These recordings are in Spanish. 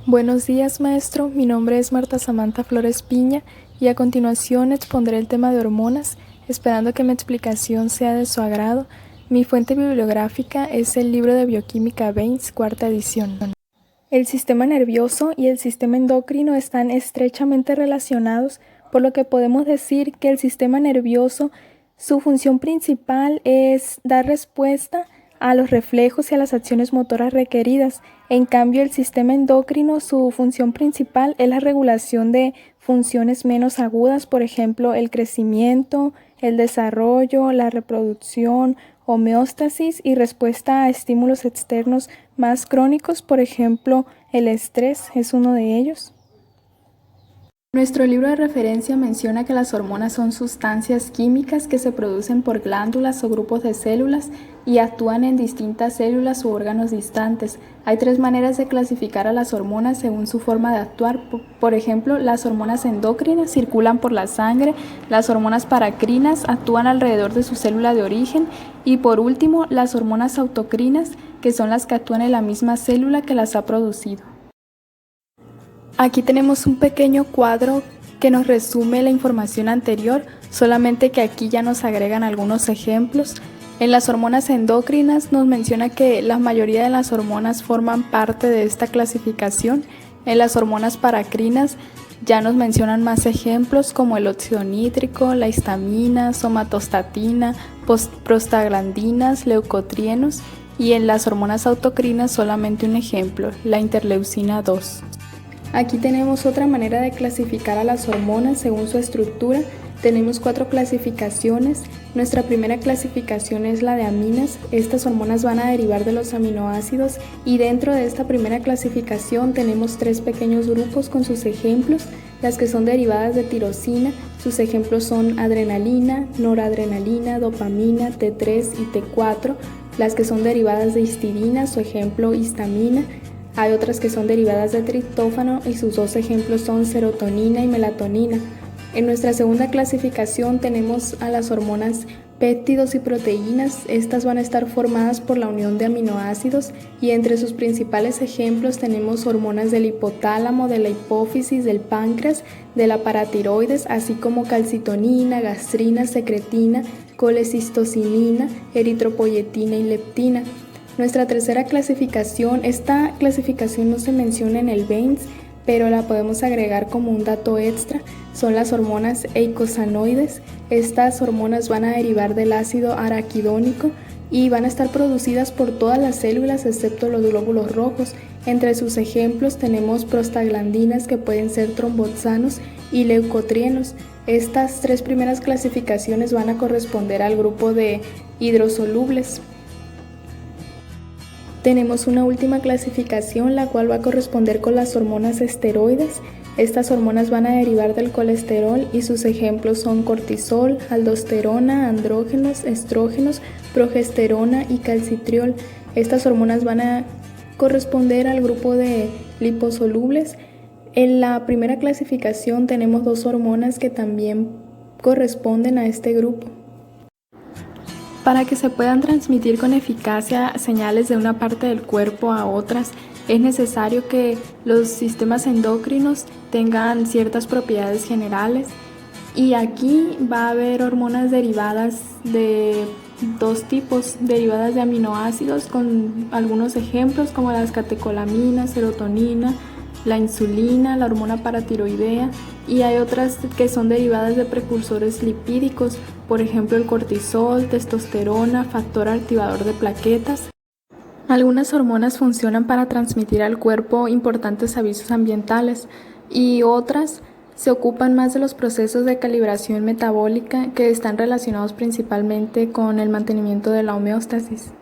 Buenos días, maestro. Mi nombre es Marta Samantha Flores Piña y a continuación expondré el tema de hormonas, esperando que mi explicación sea de su agrado. Mi fuente bibliográfica es el libro de Bioquímica Baines, cuarta edición. El sistema nervioso y el sistema endocrino están estrechamente relacionados, por lo que podemos decir que el sistema nervioso, su función principal es dar respuesta a los reflejos y a las acciones motoras requeridas. En cambio, el sistema endocrino, su función principal es la regulación de funciones menos agudas, por ejemplo, el crecimiento, el desarrollo, la reproducción, homeostasis y respuesta a estímulos externos más crónicos, por ejemplo, el estrés es uno de ellos. Nuestro libro de referencia menciona que las hormonas son sustancias químicas que se producen por glándulas o grupos de células y actúan en distintas células u órganos distantes. Hay 3 maneras de clasificar a las hormonas según su forma de actuar. Por ejemplo, las hormonas endócrinas circulan por la sangre, las hormonas paracrinas actúan alrededor de su célula de origen y por último, las hormonas autocrinas, que son las que actúan en la misma célula que las ha producido. Aquí tenemos un pequeño cuadro que nos resume la información anterior, solamente que aquí ya nos agregan algunos ejemplos. En las hormonas endócrinas nos menciona que la mayoría de las hormonas forman parte de esta clasificación. En las hormonas paracrinas ya nos mencionan más ejemplos como el óxido nítrico, la histamina, somatostatina, prostaglandinas, leucotrienos, y en las hormonas autocrinas solamente un ejemplo, la interleucina 2. Aquí tenemos otra manera de clasificar a las hormonas según su estructura. Tenemos 4 clasificaciones. Nuestra primera clasificación es la de aminas. Estas hormonas van a derivar de los aminoácidos y dentro de esta primera clasificación tenemos 3 pequeños grupos con sus ejemplos. Las que son derivadas de tirosina, sus ejemplos son adrenalina, noradrenalina, dopamina, T3 y T4. Las que son derivadas de histidina, su ejemplo histamina. Hay otras que son derivadas de triptófano y sus 2 ejemplos son serotonina y melatonina. En nuestra segunda clasificación tenemos a las hormonas péptidos y proteínas. Estas van a estar formadas por la unión de aminoácidos y entre sus principales ejemplos tenemos hormonas del hipotálamo, de la hipófisis, del páncreas, de la paratiroides, así como calcitonina, gastrina, secretina, colecistocinina, eritropoyetina y leptina. Nuestra tercera clasificación, esta clasificación no se menciona en el Baines, pero la podemos agregar como un dato extra, son las hormonas eicosanoides. Estas hormonas van a derivar del ácido araquidónico y van a estar producidas por todas las células excepto los glóbulos rojos. Entre sus ejemplos tenemos prostaglandinas que pueden ser tromboxanos y leucotrienos. Estas 3 primeras clasificaciones van a corresponder al grupo de hidrosolubles. Tenemos una última clasificación, la cual va a corresponder con las hormonas esteroides. Estas hormonas van a derivar del colesterol y sus ejemplos son cortisol, aldosterona, andrógenos, estrógenos, progesterona y calcitriol. Estas hormonas van a corresponder al grupo de liposolubles. En la primera clasificación tenemos 2 hormonas que también corresponden a este grupo. Para que se puedan transmitir con eficacia señales de una parte del cuerpo a otras, es necesario que los sistemas endocrinos tengan ciertas propiedades generales y aquí va a haber hormonas derivadas de 2 tipos, derivadas de aminoácidos con algunos ejemplos como las catecolaminas, serotonina, la insulina, la hormona paratiroidea, y hay otras que son derivadas de precursores lipídicos, por ejemplo el cortisol, testosterona, factor activador de plaquetas. Algunas hormonas funcionan para transmitir al cuerpo importantes avisos ambientales y otras se ocupan más de los procesos de calibración metabólica que están relacionados principalmente con el mantenimiento de la homeostasis.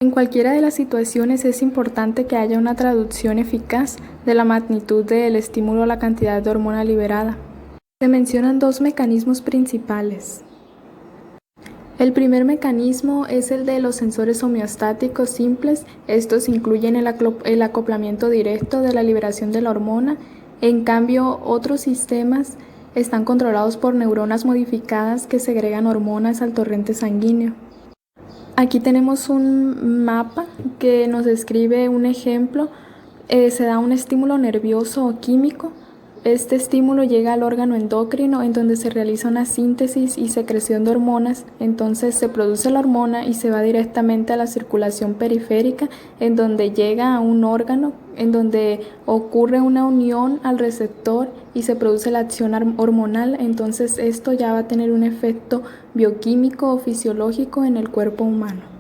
En cualquiera de las situaciones es importante que haya una traducción eficaz de la magnitud del estímulo a la cantidad de hormona liberada. Se mencionan 2 mecanismos principales. El primer mecanismo es el de los sensores homeostáticos simples. Estos incluyen el acoplamiento directo de la liberación de la hormona. En cambio, otros sistemas están controlados por neuronas modificadas que segregan hormonas al torrente sanguíneo. Aquí tenemos un mapa que nos describe un ejemplo Se da un estímulo nervioso o químico. Este estímulo llega al órgano endocrino en donde se realiza una síntesis y secreción de hormonas, entonces se produce la hormona y se va directamente a la circulación periférica en donde llega a un órgano, en donde ocurre una unión al receptor y se produce la acción hormonal, entonces esto ya va a tener un efecto bioquímico o fisiológico en el cuerpo humano.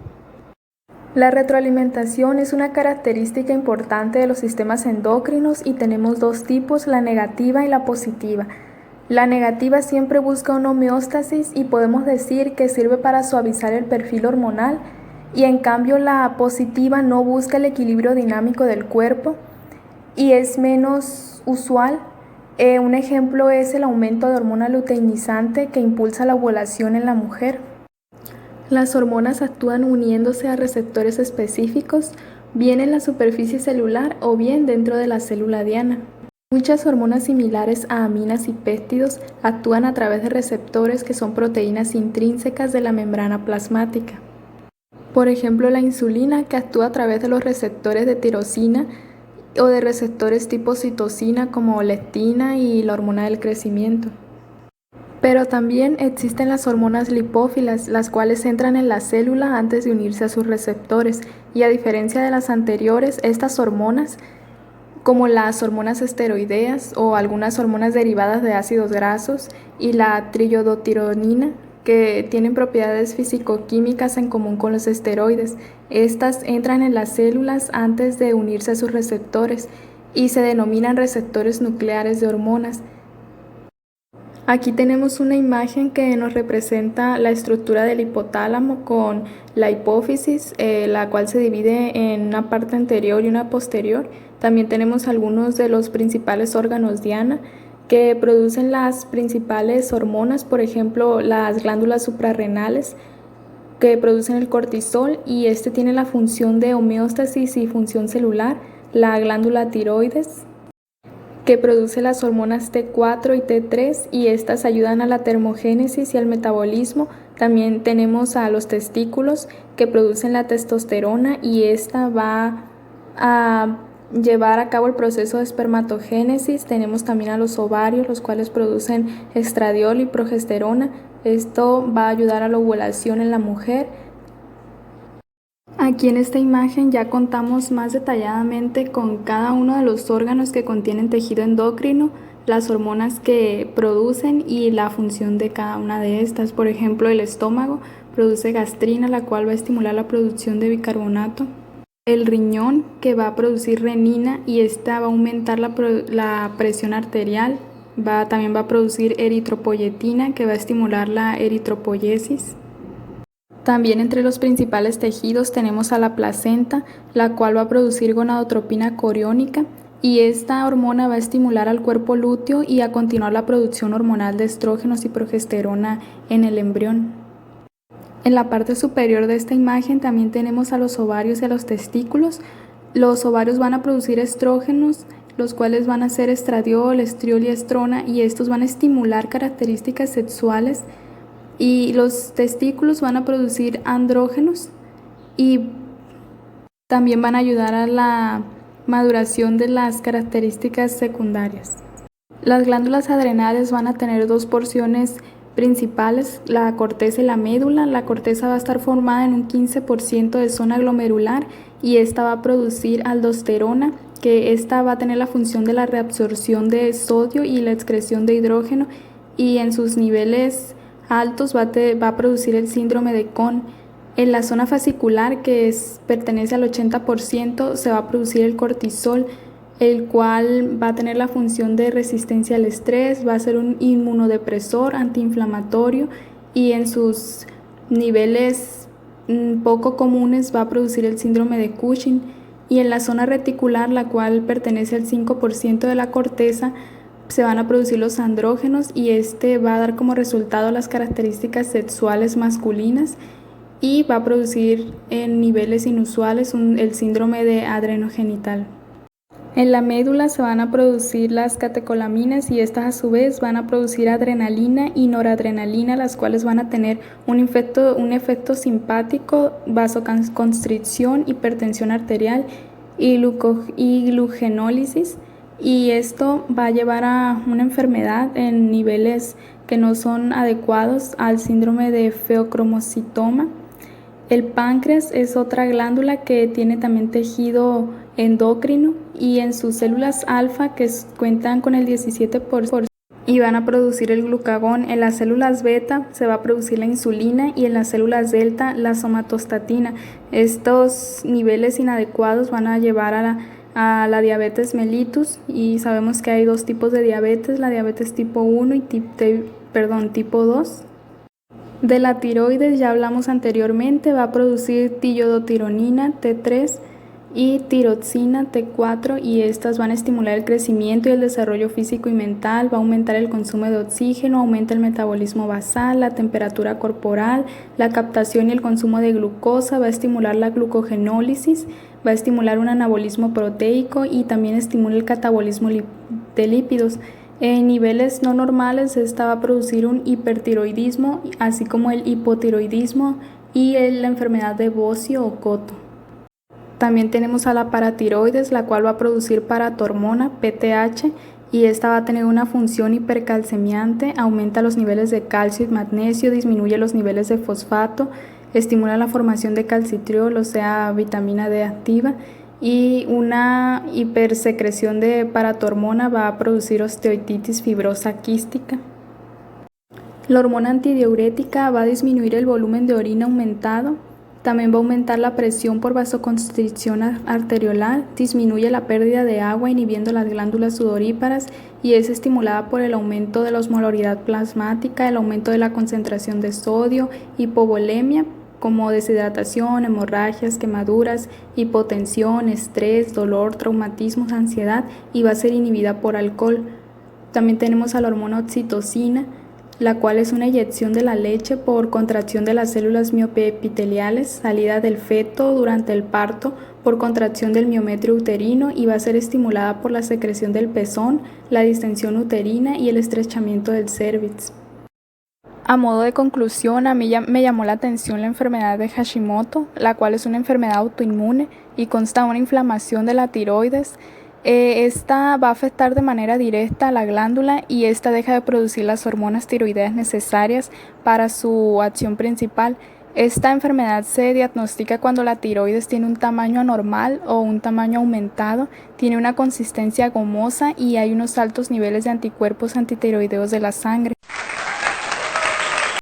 La retroalimentación es una característica importante de los sistemas endocrinos y tenemos dos tipos, la negativa y la positiva. La negativa siempre busca una homeostasis y podemos decir que sirve para suavizar el perfil hormonal, y en cambio la positiva no busca el equilibrio dinámico del cuerpo y es menos usual. Un ejemplo es el aumento de hormona luteinizante que impulsa la ovulación en la mujer. Las hormonas actúan uniéndose a receptores específicos, bien en la superficie celular o bien dentro de la célula diana. Muchas hormonas similares a aminas y péptidos actúan a través de receptores que son proteínas intrínsecas de la membrana plasmática. Por ejemplo, la insulina, que actúa a través de los receptores de tirosina o de receptores tipo citosina como leptina y la hormona del crecimiento. Pero también existen las hormonas lipófilas, las cuales entran en la célula antes de unirse a sus receptores, y a diferencia de las anteriores, estas hormonas, como las hormonas esteroideas o algunas hormonas derivadas de ácidos grasos y la triiodotironina, que tienen propiedades físico-químicas en común con los esteroides, estas entran en las células antes de unirse a sus receptores y se denominan receptores nucleares de hormonas. Aquí tenemos una imagen que nos representa la estructura del hipotálamo con la hipófisis, la cual se divide en una parte anterior y una posterior. También tenemos algunos de los principales órganos diana que producen las principales hormonas, por ejemplo, las glándulas suprarrenales que producen el cortisol, y este tiene la función de homeostasis y función celular, la glándula tiroides, que produce las hormonas T4 y T3 y estas ayudan a la termogénesis y al metabolismo. También tenemos a los testículos que producen la testosterona y esta va a llevar a cabo el proceso de espermatogénesis. Tenemos también a los ovarios, los cuales producen estradiol y progesterona. Esto va a ayudar a la ovulación en la mujer. Aquí en esta imagen ya contamos más detalladamente con cada uno de los órganos que contienen tejido endocrino, las hormonas que producen y la función de cada una de estas. Por ejemplo, el estómago produce gastrina, la cual va a estimular la producción de bicarbonato. El riñón, que va a producir renina y esta va a aumentar la presión arterial. También va a producir eritropoyetina, que va a estimular la eritropoyesis. También entre los principales tejidos tenemos a la placenta, la cual va a producir gonadotropina coriónica, y esta hormona va a estimular al cuerpo lúteo y a continuar la producción hormonal de estrógenos y progesterona en el embrión. En la parte superior de esta imagen también tenemos a los ovarios y a los testículos. Los ovarios van a producir estrógenos, los cuales van a ser estradiol, estriol y estrona, y estos van a estimular características sexuales. Y los testículos van a producir andrógenos y también van a ayudar a la maduración de las características secundarias. Las glándulas adrenales van a tener dos porciones principales, la corteza y la médula. La corteza va a estar formada en un 15% de zona glomerular y esta va a producir aldosterona, que esta va a tener la función de la reabsorción de sodio y la excreción de hidrógeno, y en sus niveles altos va a producir el síndrome de Cohn. En la zona fascicular, que pertenece al 80%, se va a producir el cortisol, el cual va a tener la función de resistencia al estrés, va a ser un inmunodepresor, antiinflamatorio, y en sus niveles poco comunes va a producir el síndrome de Cushing. Y en la zona reticular, la cual pertenece al 5% de la corteza, se van a producir los andrógenos y este va a dar como resultado las características sexuales masculinas y va a producir en niveles inusuales el síndrome de adrenogenital. En la médula se van a producir las catecolaminas y estas a su vez van a producir adrenalina y noradrenalina, las cuales van a tener un efecto simpático, vasoconstricción, hipertensión arterial, y glugenólisis, y esto va a llevar a una enfermedad en niveles que no son adecuados al síndrome de feocromocitoma. El páncreas es otra glándula que tiene también tejido endocrino, y en sus células alfa, que cuentan con el 17%, y van a producir el glucagón. En las células beta se va a producir la insulina, y en las células delta la somatostatina. Estos niveles inadecuados van a llevar a la diabetes mellitus, y sabemos que hay dos tipos de diabetes, la diabetes tipo 1 y tipo 2. De la tiroides ya hablamos anteriormente, va a producir tillodotironina T3 y tiroxina T4, y estas van a estimular el crecimiento y el desarrollo físico y mental, va a aumentar el consumo de oxígeno, aumenta el metabolismo basal, la temperatura corporal, la captación y el consumo de glucosa, va a estimular la glucogenólisis, va a estimular un anabolismo proteico y también estimula el catabolismo de lípidos. En niveles no normales, esta va a producir un hipertiroidismo, así como el hipotiroidismo y la enfermedad de Bocio o Coto. También tenemos a la paratiroides, la cual va a producir paratormona, PTH, y esta va a tener una función hipercalcemiante, aumenta los niveles de calcio y magnesio, disminuye los niveles de fosfato, estimula la formación de calcitriol, o sea, vitamina D activa, y una hipersecreción de paratormona va a producir osteoititis fibrosa quística. La hormona antidiurética va a disminuir el volumen de orina aumentado. También va a aumentar la presión por vasoconstricción arteriolar, disminuye la pérdida de agua inhibiendo las glándulas sudoríparas, y es estimulada por el aumento de la osmolaridad plasmática, el aumento de la concentración de sodio, hipovolemia como deshidratación, hemorragias, quemaduras, hipotensión, estrés, dolor, traumatismos, ansiedad, y va a ser inhibida por alcohol. También tenemos a la hormona oxitocina, la cual es una eyección de la leche por contracción de las células mioepiteliales, salida del feto durante el parto por contracción del miometrio uterino, y va a ser estimulada por la secreción del pezón, la distensión uterina y el estrechamiento del cérvix. A modo de conclusión, a mí me llamó la atención la enfermedad de Hashimoto, la cual es una enfermedad autoinmune y consta de una inflamación de la tiroides. Esta va a afectar de manera directa a la glándula, y esta deja de producir las hormonas tiroideas necesarias para su acción principal. Esta enfermedad se diagnostica cuando la tiroides tiene un tamaño anormal o un tamaño aumentado, tiene una consistencia gomosa y hay unos altos niveles de anticuerpos antitiroideos de la sangre.